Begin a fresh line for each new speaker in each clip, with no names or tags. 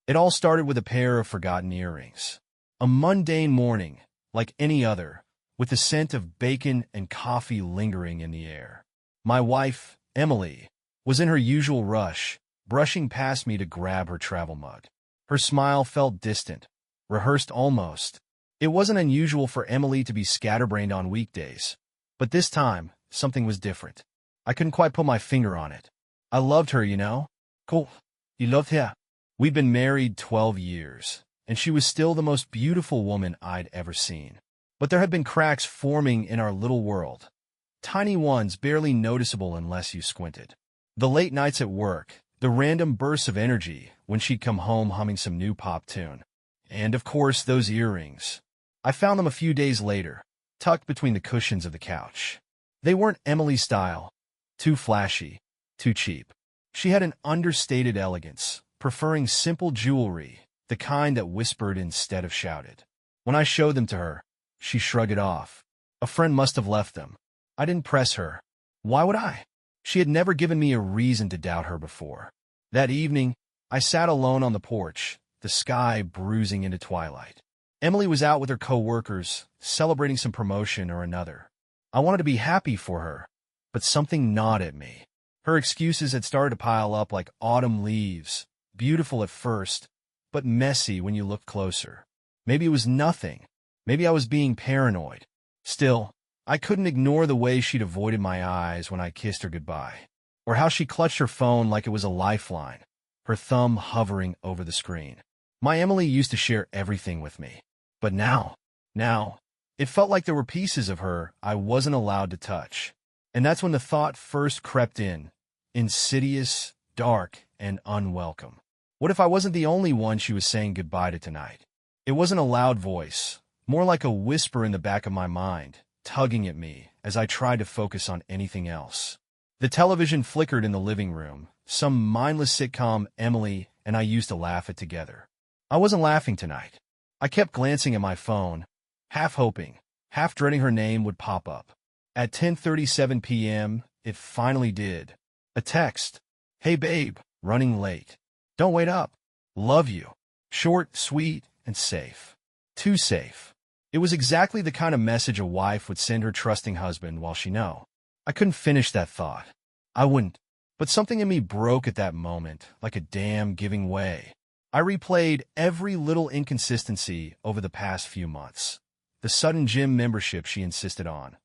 It all started with a pair of forgotten earrings. A mundane morning, like any other, with the scent of bacon and coffee lingering in the air. My wife, Emily, was in her usual rush, brushing past me to grab her travel mug. Her smile felt distant, rehearsed almost. It wasn't unusual for Emily to be scatterbrained on weekdays, but this time, something was different. I couldn't quite put my finger on it. I loved her, you know? Cool. You loved her? We'd been married 12 years, and she was still the most beautiful woman I'd ever seen. But there had been cracks forming in our little world. Tiny ones barely noticeable unless you squinted. The late nights at work, the random bursts of energy when she'd come home humming some new pop tune. And, of course, those earrings. I found them a few days later, tucked between the cushions of the couch. They weren't Emily's style. Too flashy, too cheap. She had an understated elegance, preferring simple jewelry, the kind that whispered instead of shouted. When I showed them to her, she shrugged it off. A friend must have left them. I didn't press her. Why would I? She had never given me a reason to doubt her before. That evening, I sat alone on the porch, the sky bruising into twilight. Emily was out with her co-workers, celebrating some promotion or another. I wanted to be happy for her, but something gnawed at me. Her excuses had started to pile up like autumn leaves, beautiful at first, but messy when you looked closer. Maybe it was nothing. Maybe I was being paranoid. Still, I couldn't ignore the way she'd avoided my eyes when I kissed her goodbye, or how she clutched her phone like it was a lifeline, her thumb hovering over the screen. My Emily used to share everything with me, but now, it felt like there were pieces of her I wasn't allowed to touch. And that's when the thought first crept in, insidious, dark, and unwelcome. What if I wasn't the only one she was saying goodbye to tonight? It wasn't a loud voice, more like a whisper in the back of my mind, tugging at me as I tried to focus on anything else. The television flickered in the living room, some mindless sitcom Emily and I used to laugh at together. I wasn't laughing tonight. I kept glancing at my phone, half hoping, half dreading her name would pop up. At 10:37 p.m., it finally did. A text. Hey babe, running late. Don't wait up. Love you. Short, sweet, and safe. Too safe. It was exactly the kind of message a wife would send her trusting husband while she knew. I couldn't finish that thought. I wouldn't. But something in me broke at that moment, like a dam giving way. I replayed every little inconsistency over the past few months. The sudden gym membership she insisted on.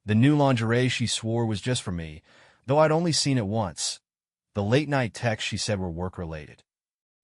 The new lingerie she swore was just for me, though I'd only seen it once. The late-night texts she said were work-related.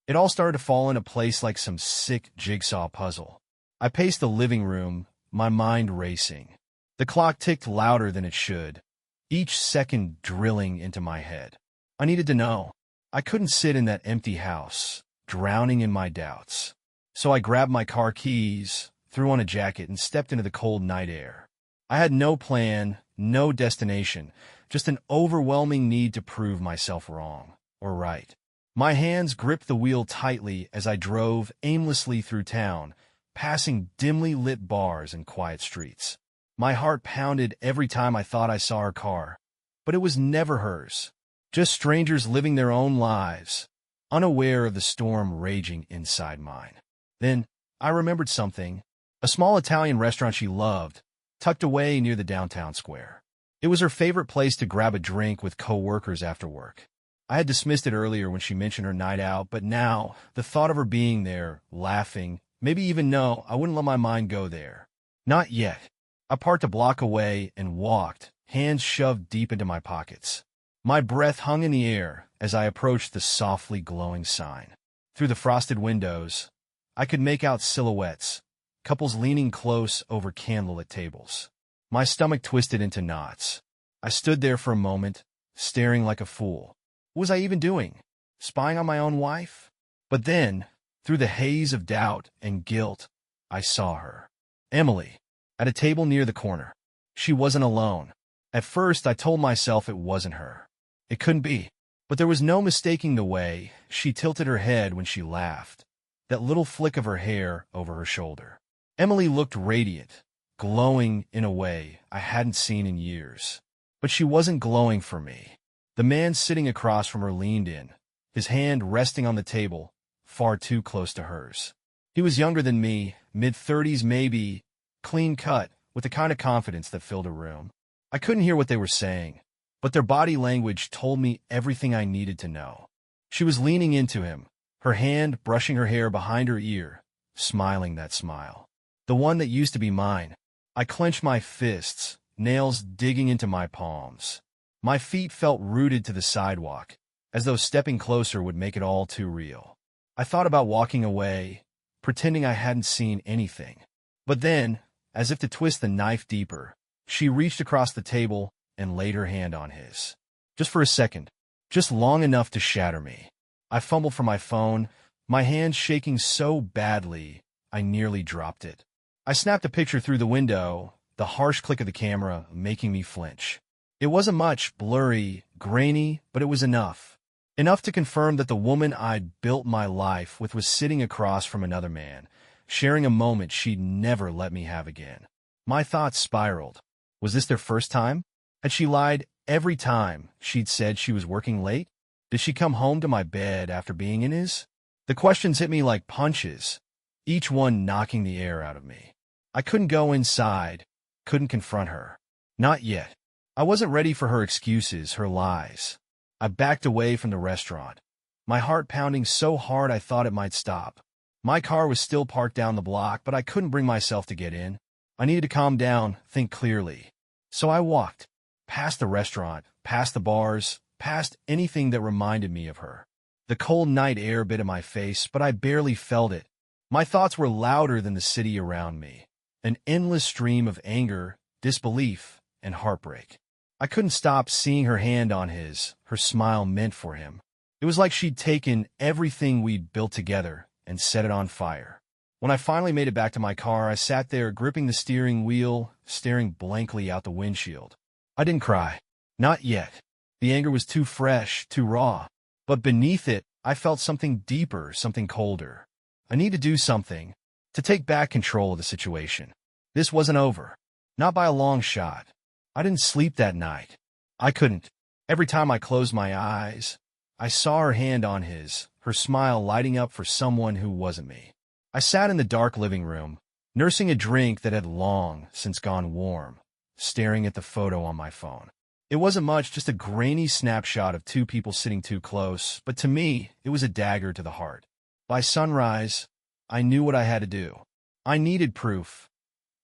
It all started to fall into place like some sick jigsaw puzzle. I paced the living room, my mind racing. The clock ticked louder than it should, each second drilling into my head. I needed to know. I couldn't sit in that empty house, drowning in my doubts. So I grabbed my car keys, threw on a jacket, and stepped into the cold night air. I had no plan, no destination, just an overwhelming need to prove myself wrong, or right. My hands gripped the wheel tightly as I drove aimlessly through town, passing dimly lit bars and quiet streets. My heart pounded every time I thought I saw her car, but it was never hers. Just strangers living their own lives, unaware of the storm raging inside mine. Then, I remembered something. A small Italian restaurant she loved, tucked away near the downtown square. It was her favorite place to grab a drink with co-workers after work. I had dismissed it earlier when she mentioned her night out, but now, the thought of her being there, laughing, maybe even no, I wouldn't let my mind go there. Not yet. I parked a block away and walked, hands shoved deep into my pockets. My breath hung in the air as I approached the softly glowing sign. Through the frosted windows, I could make out silhouettes, couples leaning close over candlelit tables. My stomach twisted into knots. I stood there for a moment, staring like a fool. What was I even doing? Spying on my own wife? But then, through the haze of doubt and guilt, I saw her. Emily, at a table near the corner. She wasn't alone. At first, I told myself it wasn't her. It couldn't be. But there was no mistaking the way she tilted her head when she laughed, that little flick of her hair over her shoulder. Emily looked radiant, glowing in a way I hadn't seen in years. But she wasn't glowing for me. The man sitting across from her leaned in, his hand resting on the table, far too close to hers. He was younger than me, mid-30s maybe, clean-cut, with the kind of confidence that filled a room. I couldn't hear what they were saying, but their body language told me everything I needed to know. She was leaning into him, her hand brushing her hair behind her ear, smiling that smile. The one that used to be mine. I clenched my fists, nails digging into my palms. My feet felt rooted to the sidewalk, as though stepping closer would make it all too real. I thought about walking away, pretending I hadn't seen anything. But then, as if to twist the knife deeper, she reached across the table and laid her hand on his. Just for a second, just long enough to shatter me. I fumbled for my phone, my hand shaking so badly I nearly dropped it. I snapped a picture through the window, the harsh click of the camera making me flinch. It wasn't much, blurry, grainy, but it was enough. Enough to confirm that the woman I'd built my life with was sitting across from another man, sharing a moment she'd never let me have again. My thoughts spiraled. Was this their first time? Had she lied every time she'd said she was working late? Did she come home to my bed after being in his? The questions hit me like punches, each one knocking the air out of me. I couldn't go inside, couldn't confront her. Not yet. I wasn't ready for her excuses, her lies. I backed away from the restaurant, my heart pounding so hard I thought it might stop. My car was still parked down the block, but I couldn't bring myself to get in. I needed to calm down, think clearly. So I walked, past the restaurant, past the bars, past anything that reminded me of her. The cold night air bit at my face, but I barely felt it. My thoughts were louder than the city around me, an endless stream of anger, disbelief, and heartbreak. I couldn't stop seeing her hand on his, her smile meant for him. It was like she'd taken everything we'd built together and set it on fire. When I finally made it back to my car, I sat there gripping the steering wheel, staring blankly out the windshield. I didn't cry. Not yet. The anger was too fresh, too raw. But beneath it, I felt something deeper, something colder. I need to do something, to take back control of the situation. This wasn't over. Not by a long shot. I didn't sleep that night. I couldn't. Every time I closed my eyes, I saw her hand on his, her smile lighting up for someone who wasn't me. I sat in the dark living room, nursing a drink that had long since gone warm, staring at the photo on my phone. It wasn't much, just a grainy snapshot of two people sitting too close, but to me, it was a dagger to the heart. By sunrise, I knew what I had to do. I needed proof.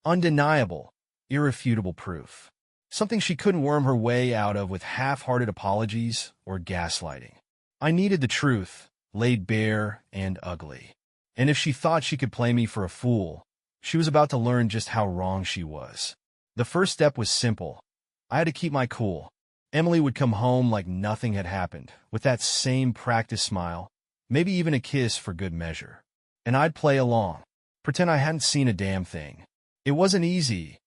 Undeniable, irrefutable proof. Something she couldn't worm her way out of with half-hearted apologies or gaslighting. I needed the truth, laid bare and ugly. And if she thought she could play me for a fool, she was about to learn just how wrong she was. The first step was simple. I had to keep my cool. Emily would come home like nothing had happened, with that same practice smile, maybe even a kiss for good measure. And I'd play along, pretend I hadn't seen a damn thing. It wasn't easy.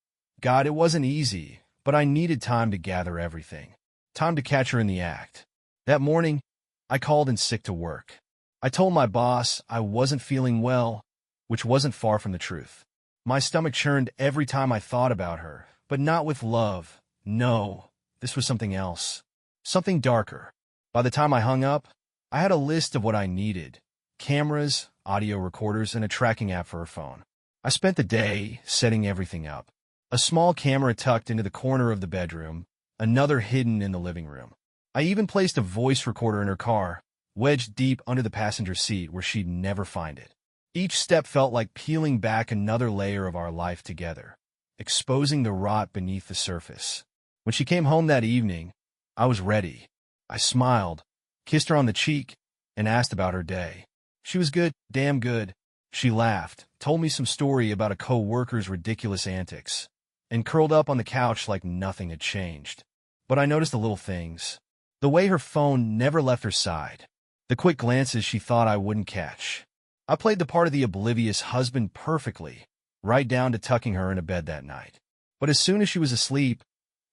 God, it wasn't easy, but I needed time to gather everything. Time to catch her in the act. That morning, I called in sick to work. I told my boss I wasn't feeling well, which wasn't far from the truth. My stomach churned every time I thought about her, but not with love. No, this was something else. Something darker. By the time I hung up, I had a list of what I needed. Cameras, audio recorders, and a tracking app for her phone. I spent the day setting everything up. A small camera tucked into the corner of the bedroom, another hidden in the living room. I even placed a voice recorder in her car, wedged deep under the passenger seat where she'd never find it. Each step felt like peeling back another layer of our life together, exposing the rot beneath the surface. When she came home that evening, I was ready. I smiled, kissed her on the cheek, and asked about her day. She was good, damn good. She laughed, told me some story about a co-worker's ridiculous antics, and curled up on the couch like nothing had changed. But I noticed the little things. The way her phone never left her side. The quick glances she thought I wouldn't catch. I played the part of the oblivious husband perfectly, right down to tucking her into bed that night. But as soon as she was asleep,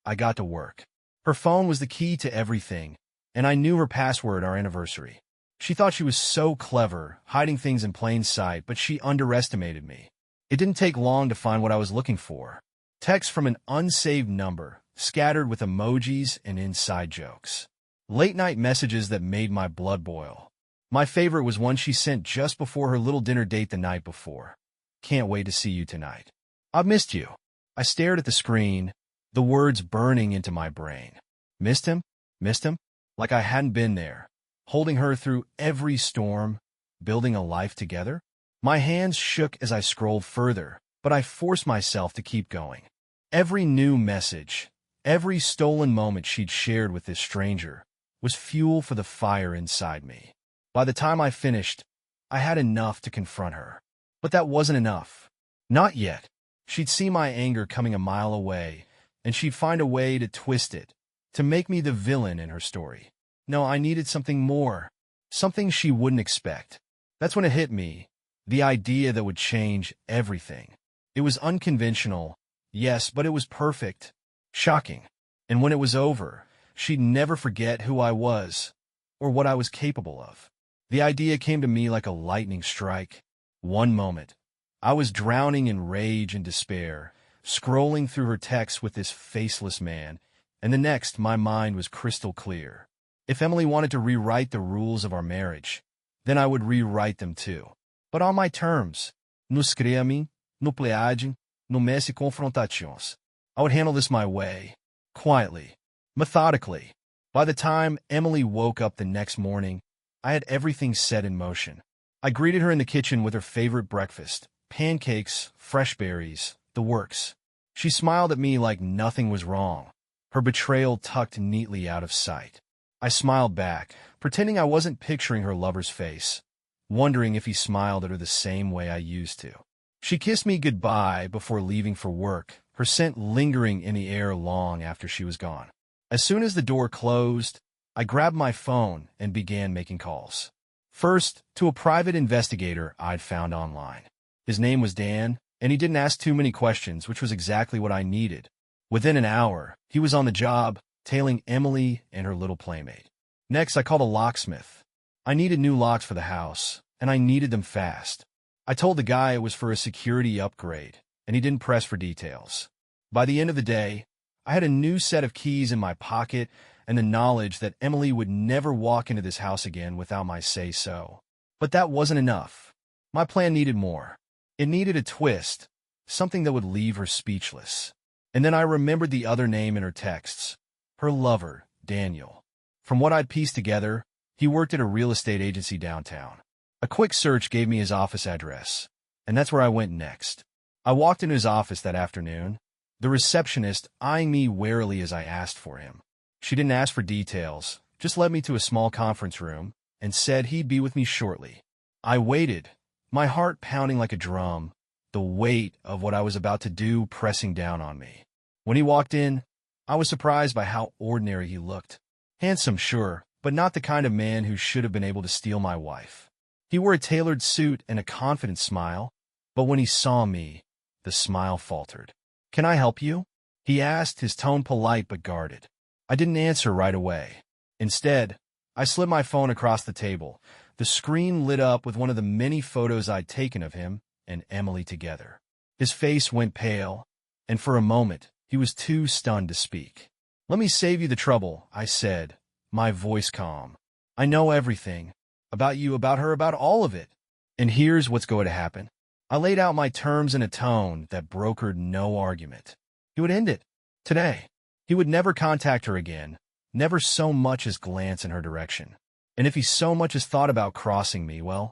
I got to work. Her phone was the key to everything, and I knew her password our anniversary. She thought she was so clever, hiding things in plain sight, but she underestimated me. It didn't take long to find what I was looking for. Text from an unsaved number, scattered with emojis and inside jokes. Late-night messages that made my blood boil. My favorite was one she sent just before her little dinner date the night before. Can't wait to see you tonight. I've missed you. I stared at the screen, the words burning into my brain. Missed him? Missed him? Like I hadn't been there, holding her through every storm, building a life together? My hands shook as I scrolled further, but I forced myself to keep going. Every new message, every stolen moment she'd shared with this stranger, was fuel for the fire inside me. By the time I finished, I had enough to confront her. But that wasn't enough. Not yet. She'd see my anger coming a mile away, and she'd find a way to twist it, to make me the villain in her story. No, I needed something more, something she wouldn't expect. That's when it hit me, the idea that would change everything. It was unconventional, yes, but it was perfect, shocking. And when it was over, she'd never forget who I was, or what I was capable of. The idea came to me like a lightning strike. One moment, I was drowning in rage and despair, scrolling through her texts with this faceless man, and the next, my mind was crystal clear. If Emily wanted to rewrite the rules of our marriage, then I would rewrite them too. But on my terms. No screaming, no pleading, no messy confrontations. I would handle this my way, quietly, methodically. By the time Emily woke up the next morning, I had everything set in motion. I greeted her in the kitchen with her favorite breakfast, pancakes, fresh berries, the works. She smiled at me like nothing was wrong, her betrayal tucked neatly out of sight. I smiled back, pretending I wasn't picturing her lover's face, wondering if he smiled at her the same way I used to. She kissed me goodbye before leaving for work, her scent lingering in the air long after she was gone. As soon as the door closed, I grabbed my phone and began making calls. First, to a private investigator I'd found online. His name was Dan, and he didn't ask too many questions, which was exactly what I needed. Within an hour, he was on the job, tailing Emily and her little playmate. Next, I called a locksmith. I needed new locks for the house, and I needed them fast. I told the guy it was for a security upgrade, and he didn't press for details. By the end of the day, I had a new set of keys in my pocket and the knowledge that Emily would never walk into this house again without my say-so. But that wasn't enough. My plan needed more. It needed a twist, something that would leave her speechless. And then I remembered the other name in her texts, her lover, Daniel. From what I'd pieced together, he worked at a real estate agency downtown. A quick search gave me his office address, and that's where I went next. I walked into his office that afternoon, the receptionist eyeing me warily as I asked for him. She didn't ask for details, just led me to a small conference room and said he'd be with me shortly. I waited, my heart pounding like a drum, the weight of what I was about to do pressing down on me. When he walked in, I was surprised by how ordinary he looked. Handsome, sure, but not the kind of man who should have been able to steal my wife. He wore a tailored suit and a confident smile, but when he saw me, the smile faltered. "Can I help you?" he asked, his tone polite but guarded. I didn't answer right away. Instead, I slid my phone across the table. The screen lit up with one of the many photos I'd taken of him and Emily together. His face went pale, and for a moment, he was too stunned to speak. "Let me save you the trouble," I said, my voice calm. "I know everything. About you, about her, about all of it. And here's what's going to happen." I laid out my terms in a tone that brokered no argument. He would end it. Today. He would never contact her again, never so much as glance in her direction. And if he so much as thought about crossing me, well,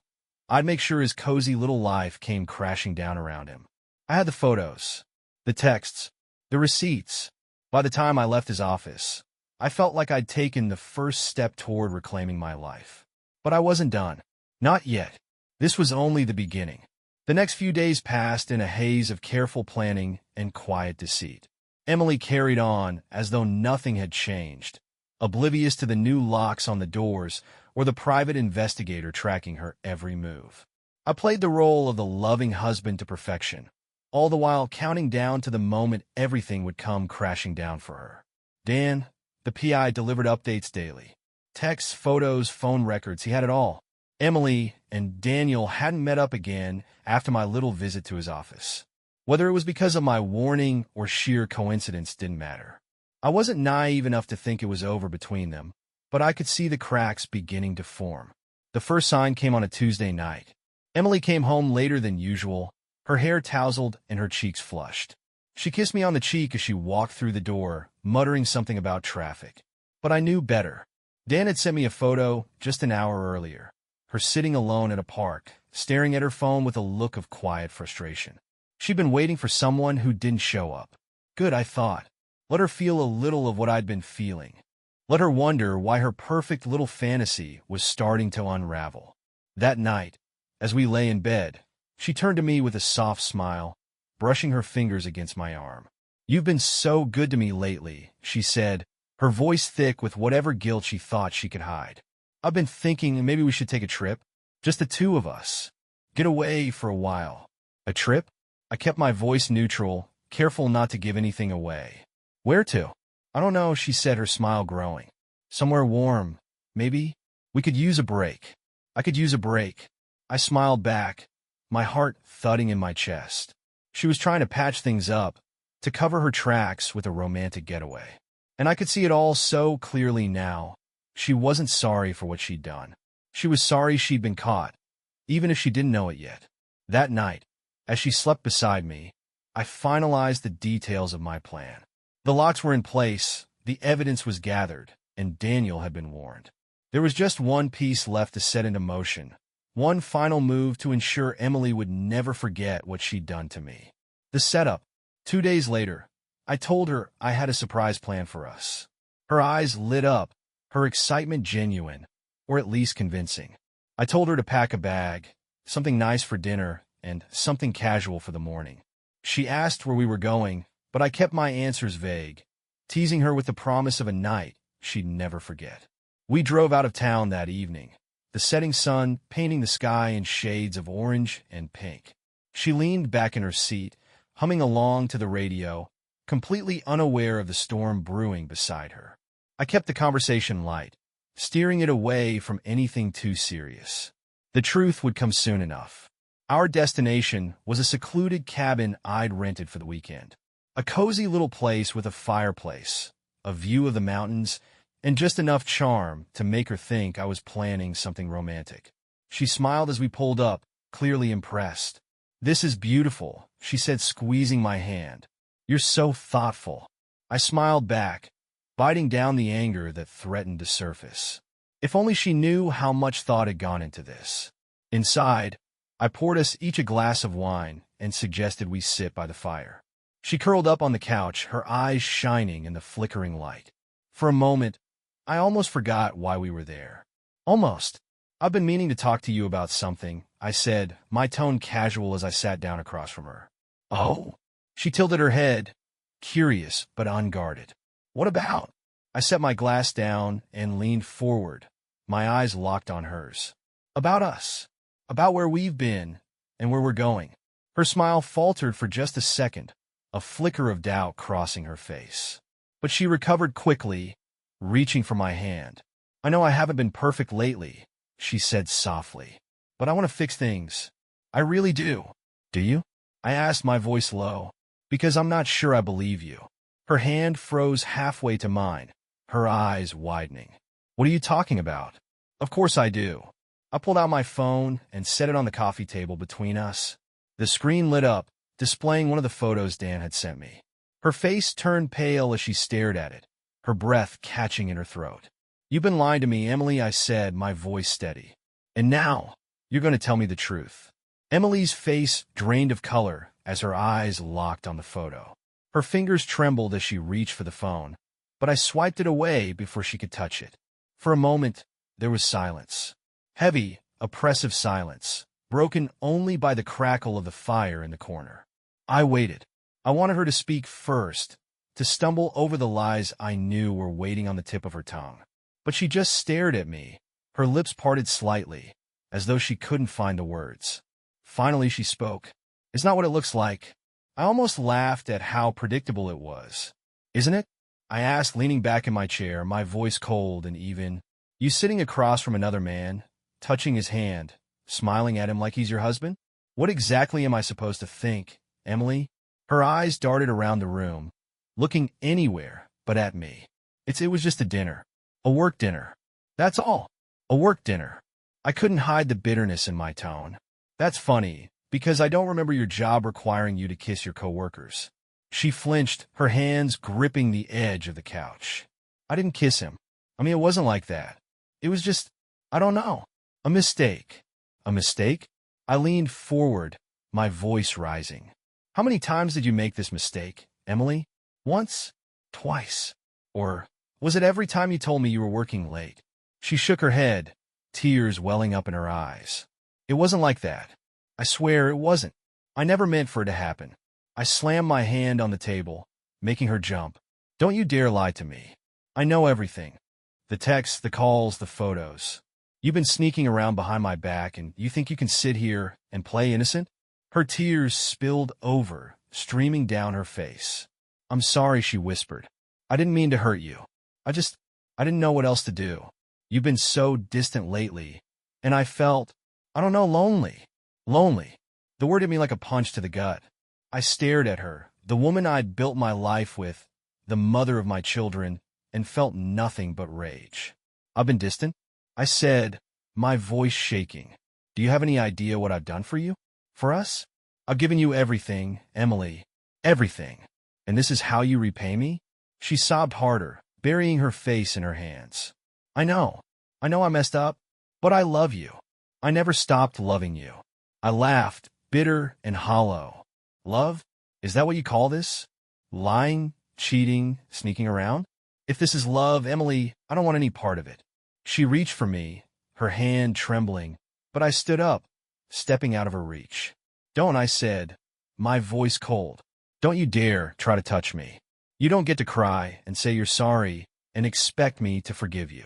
I'd make sure his cozy little life came crashing down around him. I had the photos, the texts, the receipts. By the time I left his office, I felt like I'd taken the first step toward reclaiming my life. But I wasn't done. Not yet. This was only the beginning. The next few days passed in a haze of careful planning and quiet deceit. Emily carried on as though nothing had changed, oblivious to the new locks on the doors or the private investigator tracking her every move. I played the role of the loving husband to perfection, all the while counting down to the moment everything would come crashing down for her. Dan, the PI, delivered updates daily. Texts, photos, phone records, he had it all. Emily and Daniel hadn't met up again after my little visit to his office. Whether it was because of my warning or sheer coincidence didn't matter. I wasn't naive enough to think it was over between them, but I could see the cracks beginning to form. The first sign came on a Tuesday night. Emily came home later than usual, her hair tousled and her cheeks flushed. She kissed me on the cheek as she walked through the door, muttering something about traffic. But I knew better. Dan had sent me a photo just an hour earlier, her sitting alone at a park, staring at her phone with a look of quiet frustration. She'd been waiting for someone who didn't show up. Good, I thought. Let her feel a little of what I'd been feeling. Let her wonder why her perfect little fantasy was starting to unravel. That night, as we lay in bed, she turned to me with a soft smile, brushing her fingers against my arm. "You've been so good to me lately," she said, her voice thick with whatever guilt she thought she could hide. "I've been thinking maybe we should take a trip. Just the two of us. Get away for a while." "A trip?" I kept my voice neutral, careful not to give anything away. "Where to?" "I don't know," she said, her smile growing. "Somewhere warm, maybe? We could use a break." "I could use a break." I smiled back, my heart thudding in my chest. She was trying to patch things up, to cover her tracks with a romantic getaway. And I could see it all so clearly now. She wasn't sorry for what she'd done. She was sorry she'd been caught, even if she didn't know it yet. That night, as she slept beside me, I finalized the details of my plan. The locks were in place, the evidence was gathered, and Daniel had been warned. There was just one piece left to set into motion, one final move to ensure Emily would never forget what she'd done to me. The setup. 2 days later, I told her I had a surprise plan for us. Her eyes lit up, her excitement genuine, or at least convincing. I told her to pack a bag, something nice for dinner, and something casual for the morning. She asked where we were going, but I kept my answers vague, teasing her with the promise of a night she'd never forget. We drove out of town that evening, the setting sun painting the sky in shades of orange and pink. She leaned back in her seat, humming along to the radio, completely unaware of the storm brewing beside her. I kept the conversation light, steering it away from anything too serious. The truth would come soon enough. Our destination was a secluded cabin I'd rented for the weekend. A cozy little place with a fireplace, a view of the mountains, and just enough charm to make her think I was planning something romantic. She smiled as we pulled up, clearly impressed. "This is beautiful," she said, squeezing my hand. "You're so thoughtful." I smiled back, biting down the anger that threatened to surface. If only she knew how much thought had gone into this. Inside, I poured us each a glass of wine and suggested we sit by the fire. She curled up on the couch, her eyes shining in the flickering light. For a moment, I almost forgot why we were there. "Almost. I've been meaning to talk to you about something," I said, my tone casual as I sat down across from her. "Oh?" She tilted her head, curious but unguarded. "What about?" I set my glass down and leaned forward, my eyes locked on hers. "About us. About where we've been and where we're going." Her smile faltered for just a second, a flicker of doubt crossing her face. But she recovered quickly, reaching for my hand. "I know I haven't been perfect lately," she said softly, "but I want to fix things. I really do." "Do you?" I asked, my voice low, "because I'm not sure I believe you." Her hand froze halfway to mine, her eyes widening. "What are you talking about?" "Of course I do." I pulled out my phone and set it on the coffee table between us. The screen lit up, displaying one of the photos Dan had sent me. Her face turned pale as she stared at it, her breath catching in her throat. "You've been lying to me, Emily," I said, my voice steady. "And now, you're going to tell me the truth." Emily's face drained of color as her eyes locked on the photo. Her fingers trembled as she reached for the phone, but I swiped it away before she could touch it. For a moment, there was silence. Heavy, oppressive silence, broken only by the crackle of the fire in the corner. I waited. I wanted her to speak first, to stumble over the lies I knew were waiting on the tip of her tongue. But she just stared at me, her lips parted slightly, as though she couldn't find the words. Finally she spoke. "It's not what it looks like." I almost laughed at how predictable it was. "Isn't it?" I asked, leaning back in my chair, my voice cold and even. "You sitting across from another man, touching his hand, smiling at him like he's your husband? What exactly am I supposed to think, Emily?" Her eyes darted around the room, looking anywhere but at me. It was just a dinner. A work dinner. That's all. A work dinner. I couldn't hide the bitterness in my tone. That's funny, because I don't remember your job requiring you to kiss your coworkers. She flinched, her hands gripping the edge of the couch. I didn't kiss him. I mean, it wasn't like that. It was just, I don't know, a mistake. A mistake? I leaned forward, my voice rising. How many times did you make this mistake, Emily? Once? Twice? Or was it every time you told me you were working late? She shook her head, tears welling up in her eyes. It wasn't like that. I swear it wasn't. I never meant for it to happen. I slammed my hand on the table, making her jump. Don't you dare lie to me. I know everything. The texts, the calls, the photos. You've been sneaking around behind my back, and you think you can sit here and play innocent? Her tears spilled over, streaming down her face. I'm sorry, she whispered. I didn't mean to hurt you. I didn't know what else to do. You've been so distant lately, and I felt, I don't know, lonely. Lonely. The word hit me like a punch to the gut. I stared at her, the woman I'd built my life with, the mother of my children, and felt nothing but rage. I've been distant? I said, my voice shaking. Do you have any idea what I've done for you? For us? I've given you everything, Emily. Everything. And this is how you repay me? She sobbed harder, burying her face in her hands. I know I messed up, but I love you. I never stopped loving you. I laughed, bitter and hollow. Love? Is that what you call this? Lying, cheating, sneaking around? If this is love, Emily, I don't want any part of it. She reached for me, her hand trembling, but I stood up, stepping out of her reach. Don't, I said, my voice cold. Don't you dare try to touch me. You don't get to cry and say you're sorry and expect me to forgive you.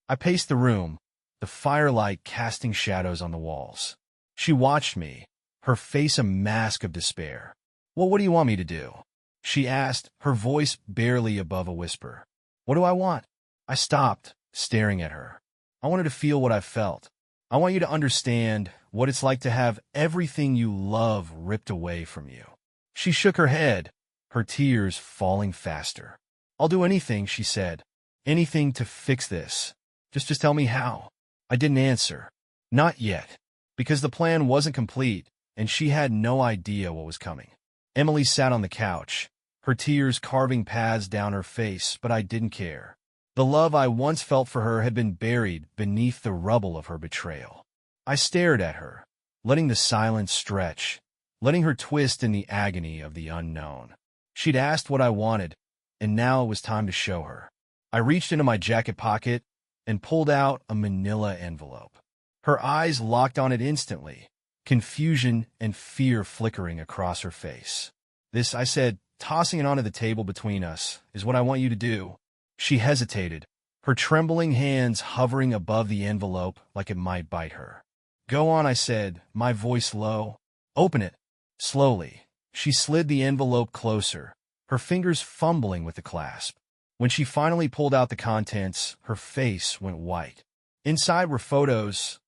I paced the room, the firelight casting shadows on the walls. She watched me, her face a mask of despair. Well, what do you want me to do? She asked, her voice barely above a whisper. What do I want? I stopped, staring at her. I wanted to feel what I felt. I want you to understand what it's like to have everything you love ripped away from you. She shook her head, her tears falling faster. I'll do anything, she said. Anything to fix this. Just tell me how. I didn't answer. Not yet. Because the plan wasn't complete, and she had no idea what was coming. Emily sat on the couch, her tears carving paths down her face, but I didn't care. The love I once felt for her had been buried beneath the rubble of her betrayal. I stared at her, letting the silence stretch, letting her twist in the agony of the unknown. She'd asked what I wanted, and now it was time to show her. I reached into my jacket pocket and pulled out a manila envelope. Her eyes locked on it instantly, confusion and fear flickering across her face. This, I said, tossing it onto the table between us, is what I want you to do. She hesitated, her trembling hands hovering above the envelope like it might bite her. Go on, I said, my voice low. Open it. Slowly, she slid the envelope closer, her fingers fumbling with the clasp. When she finally pulled out the contents, her face went white. Inside were photos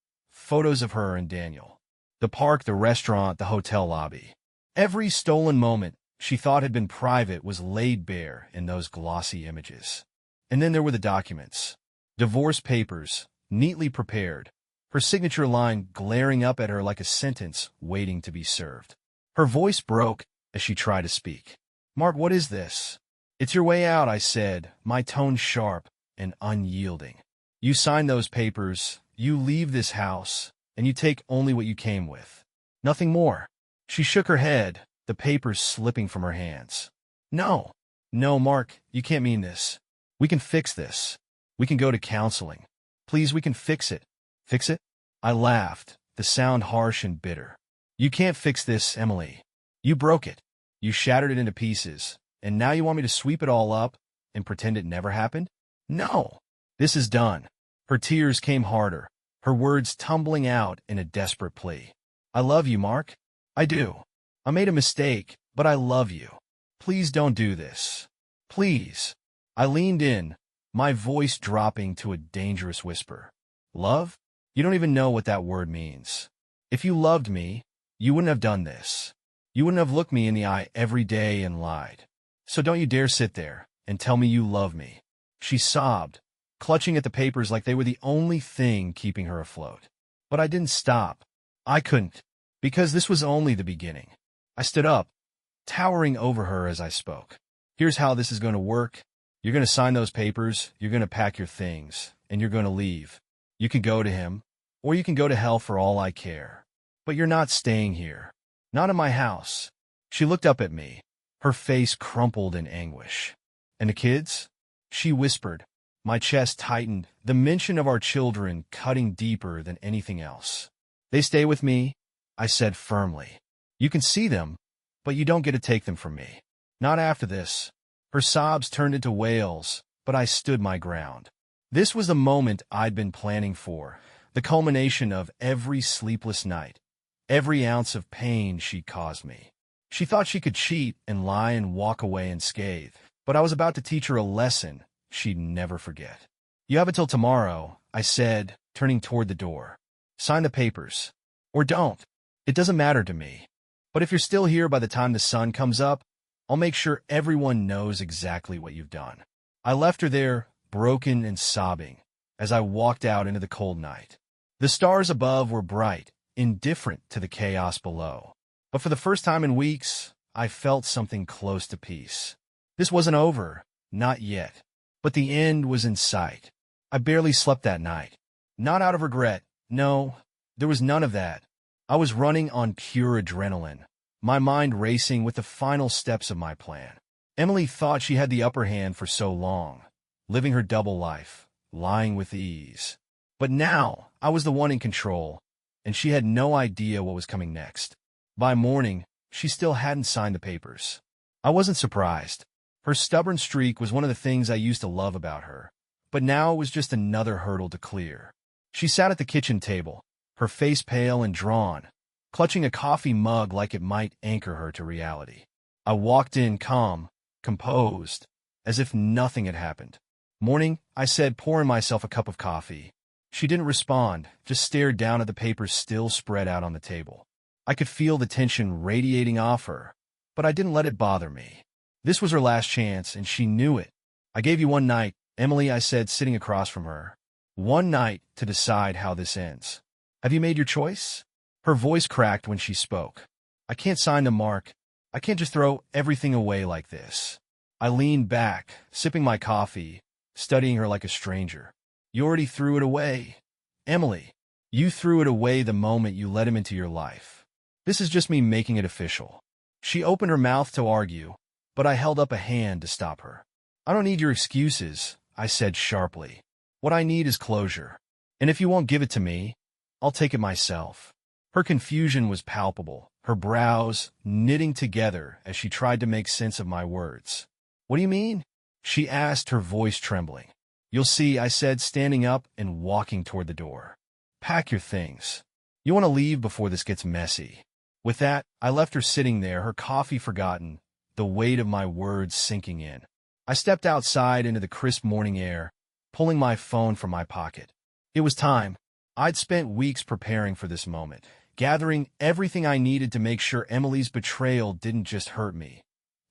of her and Daniel. The park, the restaurant, the hotel lobby. Every stolen moment she thought had been private was laid bare in those glossy images. And then there were the documents. Divorce papers, neatly prepared, her signature line glaring up at her like a sentence waiting to be served. Her voice broke as she tried to speak. Mark, what is this? It's your way out, I said, my tone sharp and unyielding. You sign those papers, you leave this house, and you take only what you came with. Nothing more. She shook her head, the papers slipping from her hands. No, Mark, you can't mean this. We can fix this. We can go to counseling. Please, we can fix it. Fix it? I laughed, the sound harsh and bitter. You can't fix this, Emily. You broke it. You shattered it into pieces, and now you want me to sweep it all up and pretend it never happened? No. This is done. Her tears came harder, her words tumbling out in a desperate plea. I love you, Mark. I do. I made a mistake, but I love you. Please don't do this. Please. I leaned in, my voice dropping to a dangerous whisper. Love? You don't even know what that word means. If you loved me, you wouldn't have done this. You wouldn't have looked me in the eye every day and lied. So don't you dare sit there and tell me you love me. She sobbed, clutching at the papers like they were the only thing keeping her afloat. But I didn't stop. I couldn't, because this was only the beginning. I stood up, towering over her as I spoke. Here's how this is going to work. You're going to sign those papers, you're going to pack your things, and you're going to leave. You can go to him, or you can go to hell for all I care. But you're not staying here. Not in my house. She looked up at me, her face crumpled in anguish. And the kids? She whispered. My chest tightened, the mention of our children cutting deeper than anything else. They stay with me, I said firmly. You can see them, but you don't get to take them from me. Not after this. Her sobs turned into wails, but I stood my ground. This was the moment I'd been planning for, the culmination of every sleepless night, every ounce of pain she caused me. She thought she could cheat and lie and walk away unscathed, but I was about to teach her a lesson she'd never forget. You have until tomorrow, I said, turning toward the door. Sign the papers. Or don't. It doesn't matter to me. But if you're still here by the time the sun comes up, I'll make sure everyone knows exactly what you've done. I left her there, broken and sobbing, as I walked out into the cold night. The stars above were bright, indifferent to the chaos below. But for the first time in weeks, I felt something close to peace. This wasn't over, not yet. But the end was in sight. I barely slept that night. Not out of regret. No, there was none of that. I was running on pure adrenaline, my mind racing with the final steps of my plan. Emily thought she had the upper hand for so long, living her double life, lying with ease. But now, I was the one in control, and she had no idea what was coming next. By morning, she still hadn't signed the papers. I wasn't surprised. Her stubborn streak was one of the things I used to love about her, but now it was just another hurdle to clear. She sat at the kitchen table, her face pale and drawn, clutching a coffee mug like it might anchor her to reality. I walked in calm, composed, as if nothing had happened. Morning, I said, pouring myself a cup of coffee. She didn't respond, just stared down at the papers still spread out on the table. I could feel the tension radiating off her, but I didn't let it bother me. This was her last chance, and she knew it. I gave you one night, Emily, I said, sitting across from her. One night to decide how this ends. Have you made your choice? Her voice cracked when she spoke. I can't sign them, Mark. I can't just throw everything away like this. I leaned back, sipping my coffee, studying her like a stranger. You already threw it away. Emily, you threw it away the moment you let him into your life. This is just me making it official. She opened her mouth to argue, but I held up a hand to stop her. I don't need your excuses, I said sharply. What I need is closure. And if you won't give it to me, I'll take it myself. Her confusion was palpable, her brows knitting together as she tried to make sense of my words. What do you mean? She asked, her voice trembling. You'll see, I said, standing up and walking toward the door. Pack your things. You want to leave before this gets messy. With that, I left her sitting there, her coffee forgotten, the weight of my words sinking in. I stepped outside into the crisp morning air, pulling my phone from my pocket. It was time. I'd spent weeks preparing for this moment, gathering everything I needed to make sure Emily's betrayal didn't just hurt me.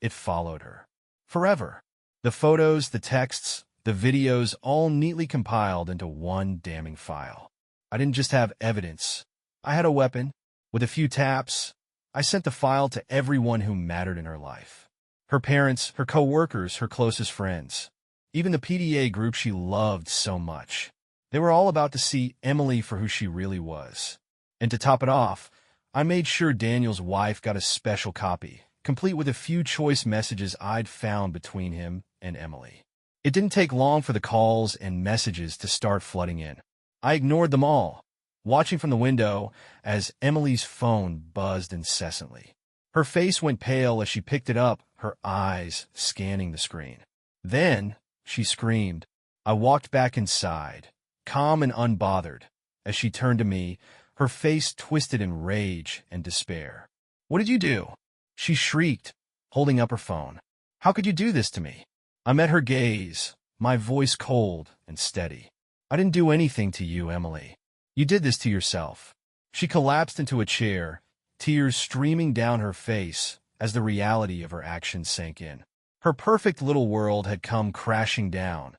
It followed her. Forever. The photos, the texts, the videos, all neatly compiled into one damning file. I didn't just have evidence. I had a weapon. With a few taps, I sent the file to everyone who mattered in her life. Her parents, her co-workers, her closest friends. Even the PDA group she loved so much. They were all about to see Emily for who she really was. And to top it off, I made sure Daniel's wife got a special copy, complete with a few choice messages I'd found between him and Emily. It didn't take long for the calls and messages to start flooding in. I ignored them all, watching from the window as Emily's phone buzzed incessantly. Her face went pale as she picked it up, her eyes scanning the screen. Then she screamed. I walked back inside, calm and unbothered, as she turned to me, her face twisted in rage and despair. What did you do? She shrieked, holding up her phone. How could you do this to me? I met her gaze, my voice cold and steady. I didn't do anything to you, Emily. You did this to yourself. She collapsed into a chair, tears streaming down her face as the reality of her actions sank in. Her perfect little world had come crashing down,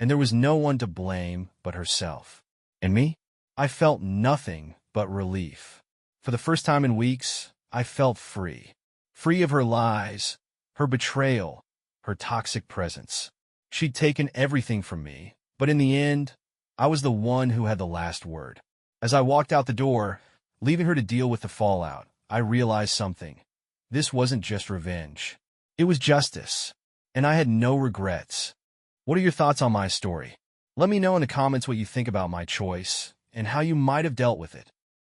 and there was no one to blame but herself. And me? I felt nothing but relief. For the first time in weeks, I felt free. Free of her lies, her betrayal, her toxic presence. She'd taken everything from me, but in the end, I was the one who had the last word. As I walked out the door, leaving her to deal with the fallout, I realized something. This wasn't just revenge. It was justice, and I had no regrets. What are your thoughts on my story? Let me know in the comments what you think about my choice and how you might have dealt with it.